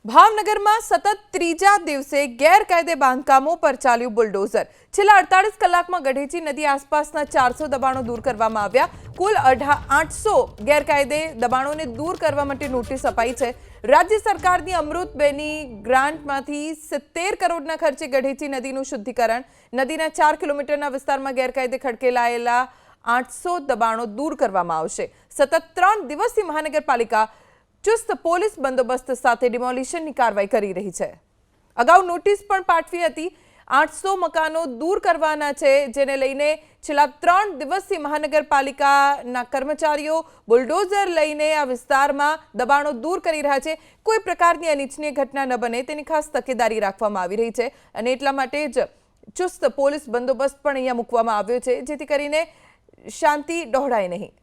ભાવનગરમાં સતત ત્રીજા દિવસે ગેરકાયદે બાંધકામો પર ચાલ્યું બુલડોઝર। છેલ્લા 48 કલાકમાં ગઢેચી નદી આસપાસના 400 દબાણો દૂર કરવામાં આવ્યા। કુલ 800 ગેરકાયદે દબાણોને દૂર કરવા માટે નોટિસ અપાઈ છે। રાજ્ય સરકારની અમૃત બેની ગ્રાન્ટમાંથી 70 કરોડના ખર્ચે ગઢેચી નદીનું શુદ્ધિકરણ, નદીના 4 કિલોમીટરના વિસ્તારમાં ગેરકાયદે ખડકેલાયેલા 800 દબાણો દૂર કરવામાં આવશે। સતત 3 દિવસથી મહાનગરપાલિકા ચુસ્ત પોલીસ બંદોબસ્ત સાથે ડિમોલિશનની કાર્યવાહી કરી રહી છે। અગાઉ નોટિસ પણ પાઠવી હતી। 800 મકાનો દૂર કરવાના છે, જેને લઈને છેલ્લા 3 દિવસથી મહાનગરપાલિકાના કર્મચારીઓ બુલડોઝર લઈને આ વિસ્તારમાં દબાણો દૂર કરી રહ્યા છે। કોઈ પ્રકારની અનિચ્છનીય ઘટના ન બને તેની ખાસ તકેદારી રાખવામાં આવી રહી છે અને એટલા માટે જ ચુસ્ત પોલીસ બંદોબસ્ત પણ અહીંયા મૂકવામાં આવ્યો છે, જેથી કરીને શાંતિ ડહોળાય નહીં।